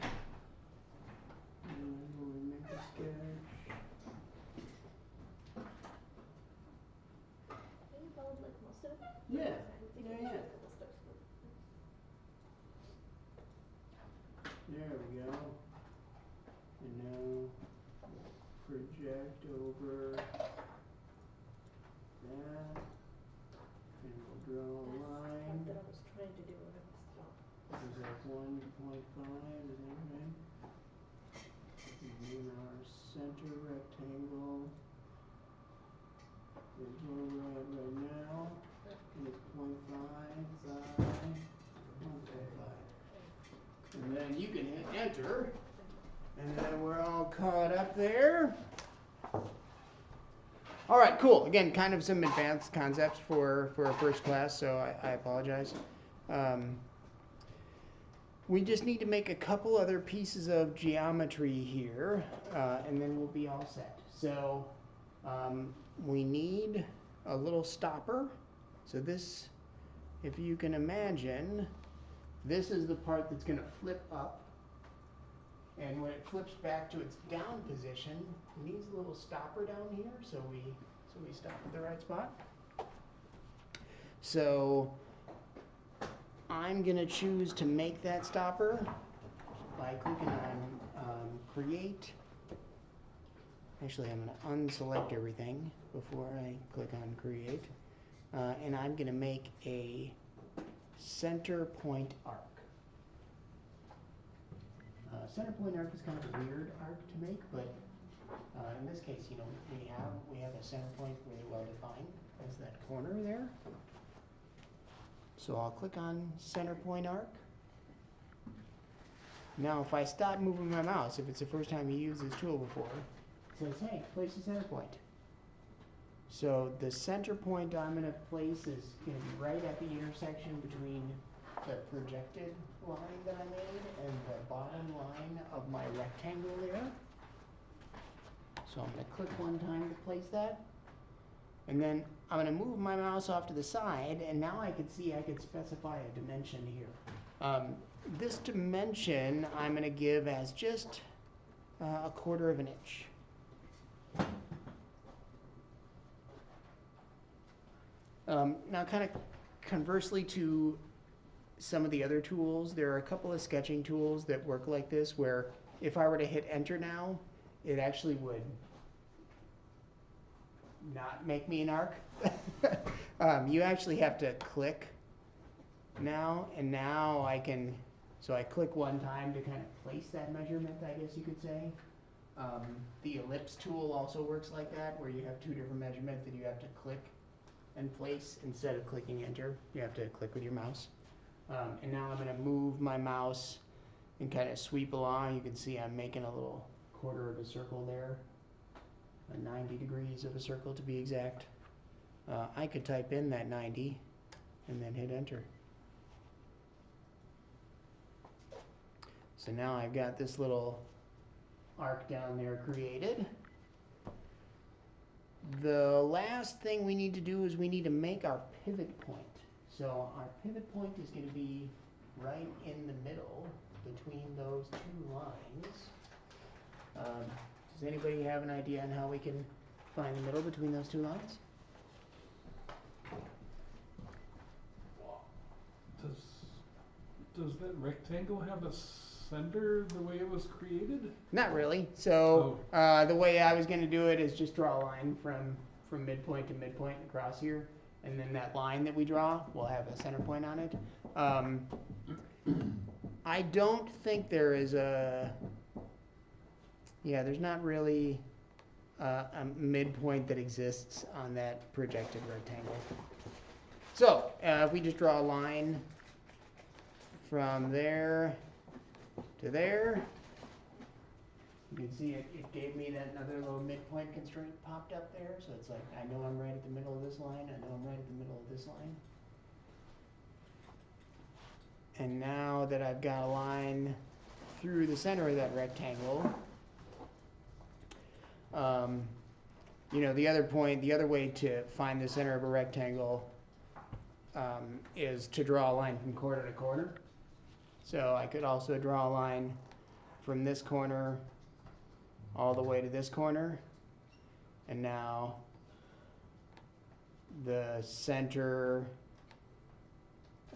And we'll make a sketch. Yeah, I think yeah, it was yeah. a couple steps There we go. And now project over that. And we'll draw a That's the part line. that I was trying to do and I messed it up. This is like 1.5, is that right? And then our center rectangle is where we're at right now. And it's 0.5 by 1.5. And then you can hit enter. And then we're all caught up there. All right, cool. Again, kind of some advanced concepts for a first class, so I apologize. We just need to make a couple other pieces of geometry here, and then we'll be all set. So we need a little stopper. So this, if you can imagine, this is the part that's going to flip up. And when it flips back to its down position, it needs a little stopper down here, so we stop at the right spot. So I'm gonna choose to make that stopper by clicking on create. Actually, I'm gonna unselect everything before I click on create. And I'm gonna make a center point arc. Center point arc is kind of a weird arc to make, but in this case, you know, we have a center point really well defined as that corner there. So I'll click on center point arc. Now, if I stop moving my mouse, if it's the first time you use this tool before, it says, hey, place a center point. So the center point I'm going to place is going to be right at the intersection between the projected line that I made and the bottom line of my rectangle there. So I'm going to click one time to place that. And then I'm going to move my mouse off to the side, and now I can see I could specify a dimension here. This dimension I'm going to give as just 1/4 inch. Now kind of conversely to some of the other tools, there are a couple of sketching tools that work like this, where if I were to hit enter now, it actually would not make me an arc. You actually have to click now, and now I can, so I click one time to kind of place that measurement, I guess you could say. The ellipse tool also works like that, where you have two different measurements that you have to click and place instead of clicking enter. You have to click with your mouse. And now I'm going to move my mouse and kind of sweep along. You can see I'm making a little 1/4 of a circle there, 90 degrees of a circle to be exact. I could type in that 90 and then hit enter. So now I've got this little arc down there created. The last thing we need to do is we need to make our pivot point. So our pivot point is going to be right in the middle between those two lines. Does anybody have an idea on how we can find the middle between those two lines? Does that rectangle have a center the way it was created? Not really. So the way I was going to do it is just draw a line from midpoint to midpoint across here. And then that line that we draw will have a center point on it. I don't think there is there's not really a midpoint that exists on that projected rectangle. So if we just draw a line from there to there, you can see it gave me that another little midpoint constraint popped up there. So it's like, I know I'm right at the middle of this line. I know I'm right at the middle of this line. And now that I've got a line through the center of that rectangle, you know, the other way to find the center of a rectangle is to draw a line from corner to corner. So I could also draw a line from this corner all the way to this corner, and now the center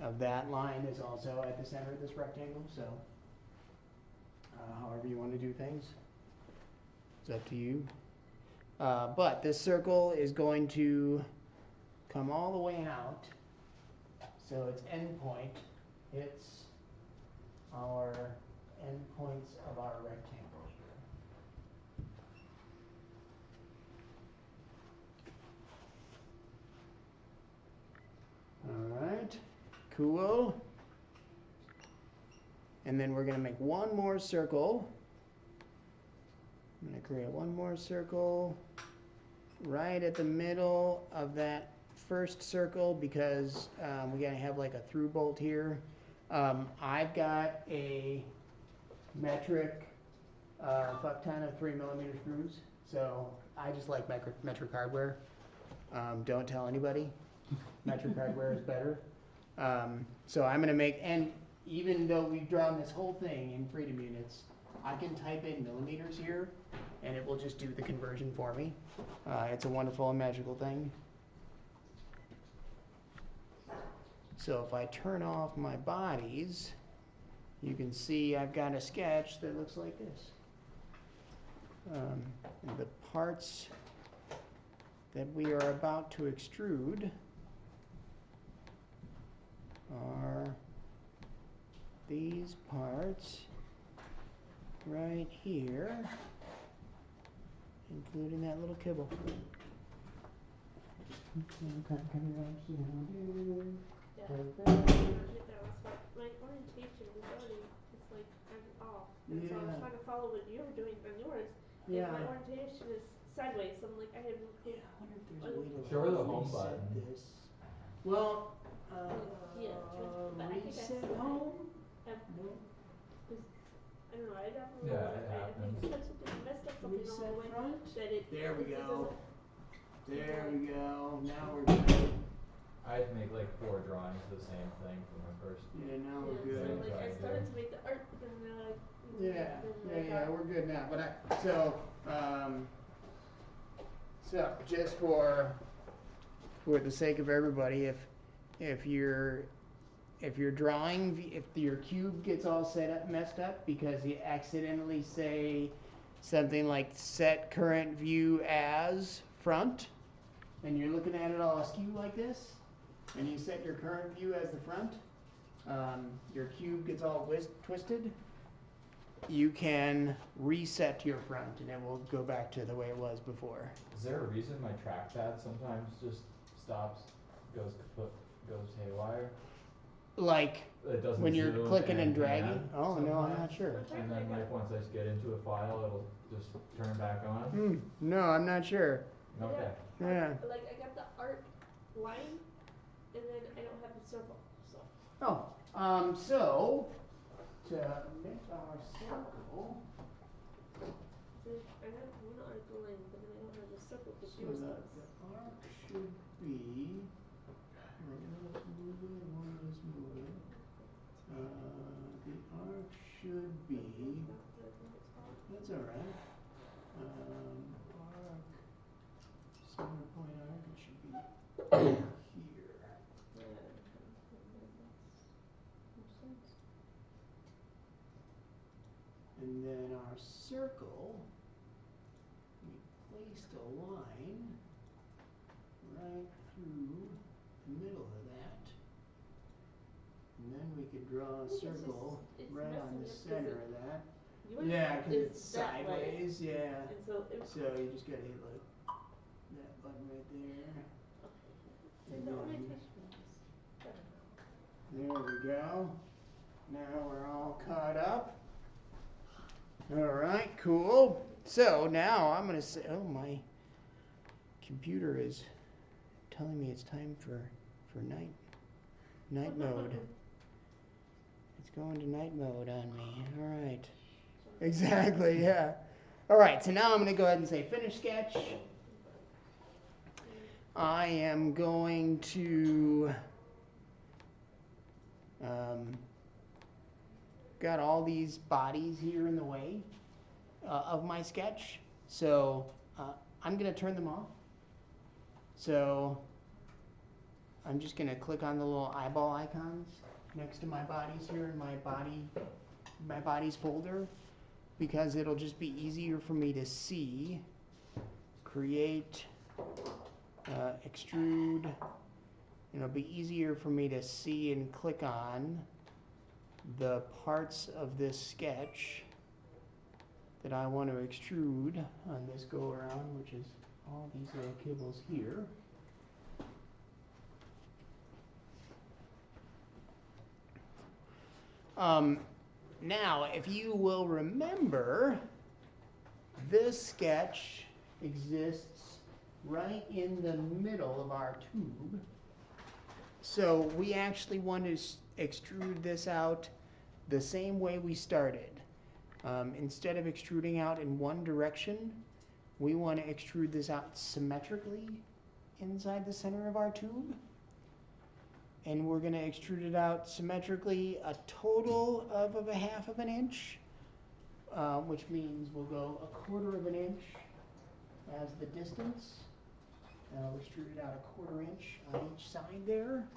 of that line is also at the center of this rectangle, so however you want to do things, it's up to you. But this circle is going to come all the way out, so its end point hits our end points of our rectangle here. Alright, cool. And then we're going to make one more circle. I'm going to create one more circle right at the middle of that first circle because we're going to have like a through bolt here. I've got a metric fuck ton of 3mm screws, so I just like metric hardware. Don't tell anybody. Metric hardware is better. So I'm going to make, and even though we've drawn this whole thing in freedom units, I can type in millimeters here, and it will just do the conversion for me. It's a wonderful and magical thing. So if I turn off my bodies, you can see I've got a sketch that looks like this. And the parts that we are about to extrude are these parts right here, including that little kibble. Yeah. My orientation was already just like I'm off, and so I was trying to follow what you were doing on yours. Yeah. And my orientation is sideways, so I'm like I have no clue. I wonder if there's a way to Show her the home reset button. this. Well, Yeah, but I think reset I home? have, No. I don't know. I definitely Yeah, know. it I think happens. said something messed up something along Reset the way front? that it. There we it go. doesn't- There we go. Now we're good. I had to make like 4 drawings of the same thing for my first. Yeah, now Yeah, we're so good. like I Right started there. to make the art, but then like. Yeah, then yeah, we're good now. But so just for the sake of everybody, if your drawing, if your cube gets all set up messed up because you accidentally say something like set current view as front, and you're looking at it all askew like this, and you set your current view as the front, your cube gets all twisted, you can reset your front and it will go back to the way it was before. Is there a reason my trackpad sometimes just stops, goes kaput, goes haywire? Like It doesn't when you're zoom clicking and pan dragging? Oh, no, I'm not sometimes. sure. And then like once I get into a file, it'll just turn back on. No, I'm not sure. Okay. Yeah. Like I got the art line, and then I don't have the circle. So. Oh, so to make our circle, I have one art line, but then I don't have the circle because so yours the does. arc should be, let's move it, let's move it. The arc should be, that's alright. Arc, center point arc, it should be here. And then our circle, we placed a line right through the middle of that. And then we could draw a circle it's right on the messing up 'cause center of that. Yours Yeah, because is it's that way, sideways, yeah. and so it was. So you just gotta hit like that button right there. And the orientation is better now. There we go. Now we're all caught up. Alright, cool. So now I'm gonna say, oh, my computer is telling me it's time for night mode. It's going to night mode on me. Alright. Exactly, yeah. Alright, so now I'm gonna go ahead and say finish sketch. I am going to got all these bodies here in the way of my sketch, so I'm gonna turn them off. So I'm just gonna click on the little eyeball icons next to my bodies here in my bodies folder, because it'll just be easier for me to see. Create, extrude. It'll be easier for me to see and click on the parts of this sketch that I want to extrude on this go around, which is all these little kibbles here. Now, if you will remember, this sketch exists right in the middle of our tube. So we actually want to extrude this out the same way we started. Instead of extruding out in one direction, we want to extrude this out symmetrically inside the center of our tube. And we're going to extrude it out symmetrically a total of a half of an inch, which means we'll go 1/4 of an inch as the distance. And I'll extrude it out 1/4 inch on each side there.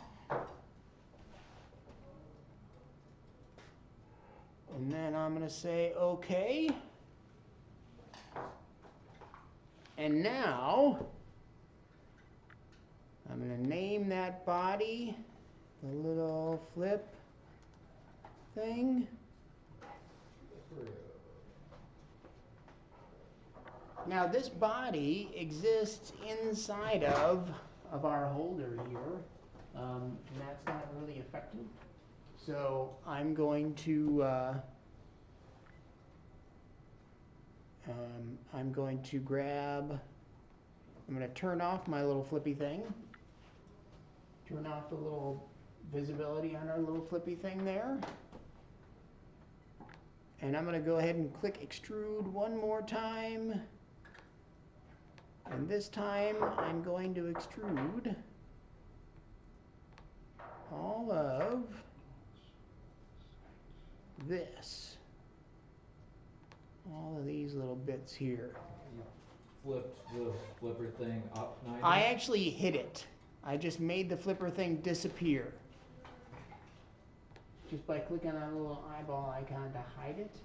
And then I'm going to say OK. And now I'm going to name that body the little flip thing. Now this body exists inside of our holder here, and that's not really effective. So I'm going to I'm going to turn off my little flippy thing. Turn off the little visibility on our little flippy thing there. And I'm going to go ahead and click extrude one more time. And this time I'm going to extrude all of this. All of these little bits here. You flipped the flipper thing up 90? I actually hid it. I just made the flipper thing disappear. Just by clicking on a little eyeball icon to hide it.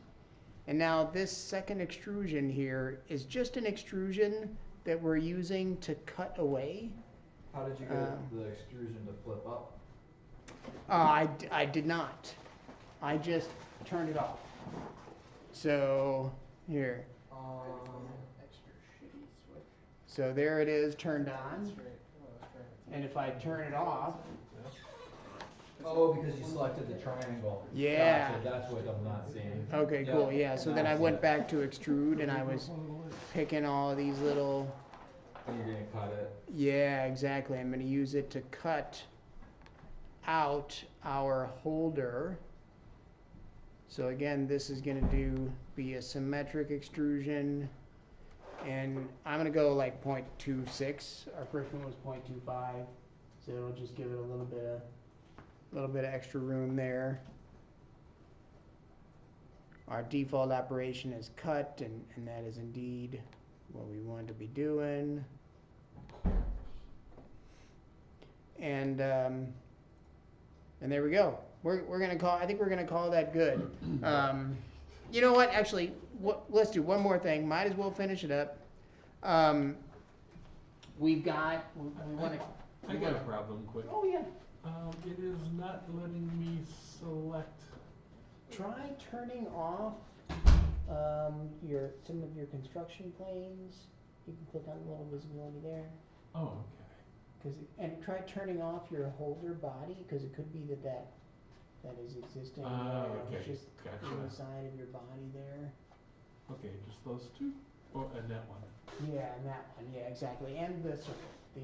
And now this second extrusion here is just an extrusion that we're using to cut away. How did you get the extrusion to flip up? I did not. I just turned it off. So here. So there it is turned on. And if I turn it off. Oh, because you selected the triangle. Yeah. Gotcha, that's what I'm not seeing. Okay, Yep, cool. Yeah. So then now I see went it. back to extrude and I was picking all of these little. And you didn't cut it. Yeah, exactly. I'm going to use it to cut out our holder. So again, this is going to be a symmetric extrusion. And I'm going to go like 0.26. Our first one was 0.25. So it'll just give it a little bit of extra room there. Our default operation is cut, and that is indeed what we want to be doing. And there we go. We're gonna call. I think we're gonna call that good. You know what? Actually, let's do one more thing. Might as well finish it up. We want to. I got a problem quick. Oh yeah. It is not letting me select. Try turning off some of your construction planes. You can click on the little visibility there. Oh, okay. And try turning off your holder body, because it could be that is existing. Okay, It's just gotcha. inside of your body there. Okay, just those two? Oh, and that one. Yeah, and that one. Yeah, exactly. And the circle, the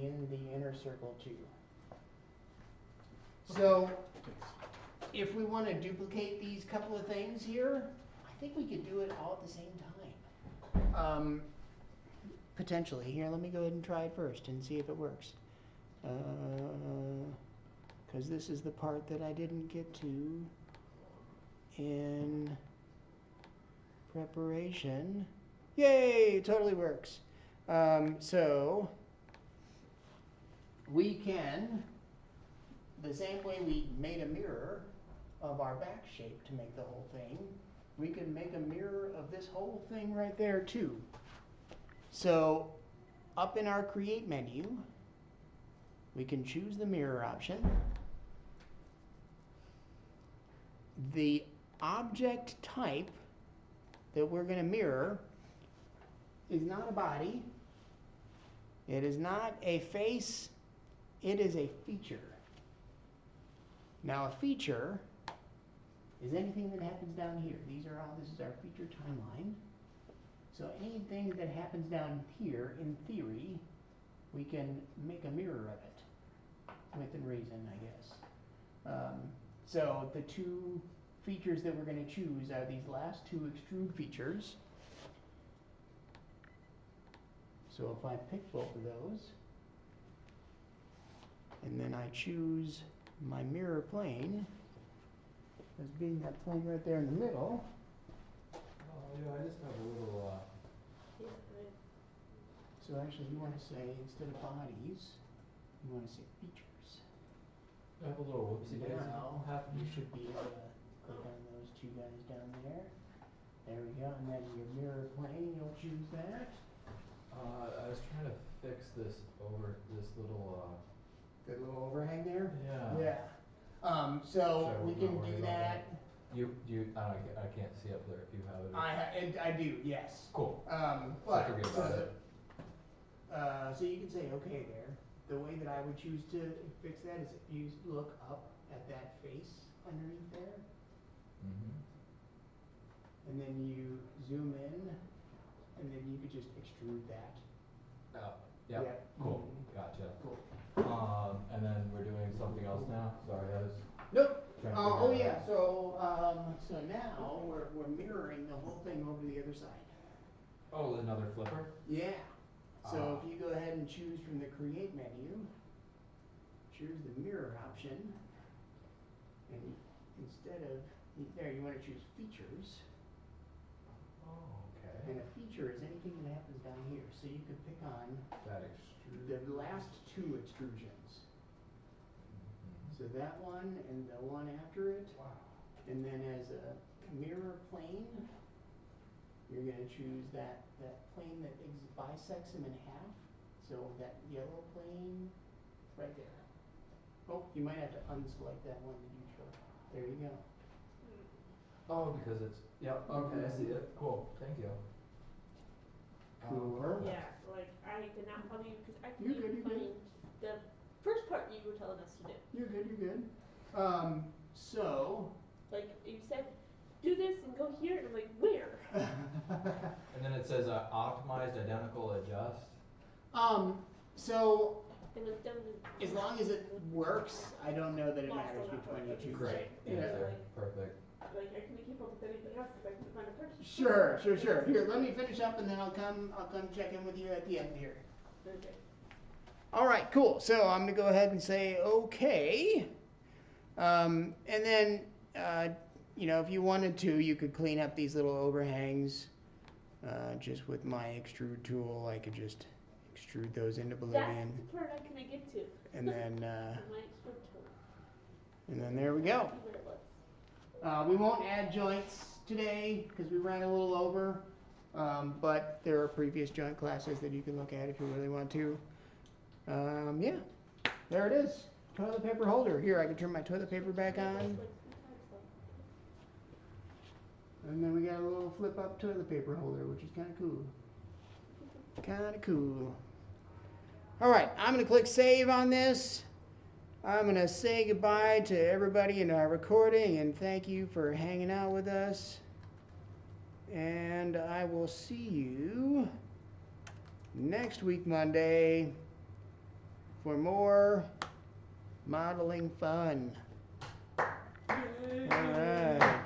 inner circle too. So Thanks. if we want to duplicate these couple of things here, I think we could do it all at the same time. Potentially. Here, let me go ahead and try it first and see if it works. Because this is the part that I didn't get to in preparation. Yay, it totally works. So we can the same way we made a mirror of our back shape to make the whole thing, we can make a mirror of this whole thing right there too. So up in our create menu, we can choose the mirror option. The object type that we're going to mirror is not a body. It is not a face. It is a feature. Now a feature is anything that happens down here. This is our feature timeline. So anything that happens down here, in theory, we can make a mirror of it within reason, I guess. So the two features that we're going to choose are these last two extrude features. So if I pick both of those, and then I choose my mirror plane as being that plane right there in the middle. Oh, yeah, I just have a little, Yeah, right. So actually you want to say, instead of bodies, you want to say features. I have a little whoopsie daisy. Now, happening. you should be able to click on those two guys down there. There we go, and then your mirror plane, you'll choose that. I was trying to fix this little, The little overhang there? yeah. Yeah. So Sure, we we're can not worried do about that. I can't see up there if you have it. And I do, yes. Cool. But, forget about it. so you can say okay there. The way that I would choose to fix that is if you look up at that face underneath there, Mm-hmm. and then you zoom in, and then you could just extrude that. Oh, yep, Yep. cool, gotcha. Cool. And then we're doing something else now? Sorry, I was Nope. trying to Oh figure yeah. out. So now we're mirroring the whole thing over to the other side. Oh, another flipper? Yeah. So Ah. if you go ahead and choose from the create menu, choose the mirror option, and instead of there, you want to choose features, Oh, okay. and a feature is anything that happens down here. So you could pick on That extrude. the last two extrusions. So that one and the one after it, Wow. and then as a mirror plane, you're going to choose that plane that bisects them in half. So that yellow plane right there. Oh, you might have to unselect that one that you chose. There you go. Oh, because it's, yep, okay, I see it. Cool, thank you. Cool. Perfect. Yeah, like I did not follow you because I You're couldn't good, you're find the first part you were telling us to do. You're good, you're good. So. Like you said, do this and go here, and I'm like, where? And then it says optimized, identical, adjust. So It was done. as long as it works, I don't know that it matters which one you choose. Great, Yeah. answer, perfect. Like I couldn't keep up with anything else because I couldn't find a person. Sure. Here, let me finish up and then I'll come check in with you at the end here. Okay. All right, cool. So I'm gonna go ahead and say okay. And then, if you wanted to, you could clean up these little overhangs. Just with my extrude tool, I could just extrude those into That's oblivion. the part I couldn't get to. And then, My extra tool. and then there we go. See where it was. We won't add joints today because we ran a little over, but there are previous joint classes that you can look at if you really want to. Yeah, there it is. Toilet paper holder. Here, I can turn my toilet paper back on. And then we got a little flip up toilet paper holder, which is kind of cool. Kind of cool. All right, I'm going to click save on this. I'm going to say goodbye to everybody in our recording and thank you for hanging out with us. And I will see you next week, Monday, for more modeling fun. All right.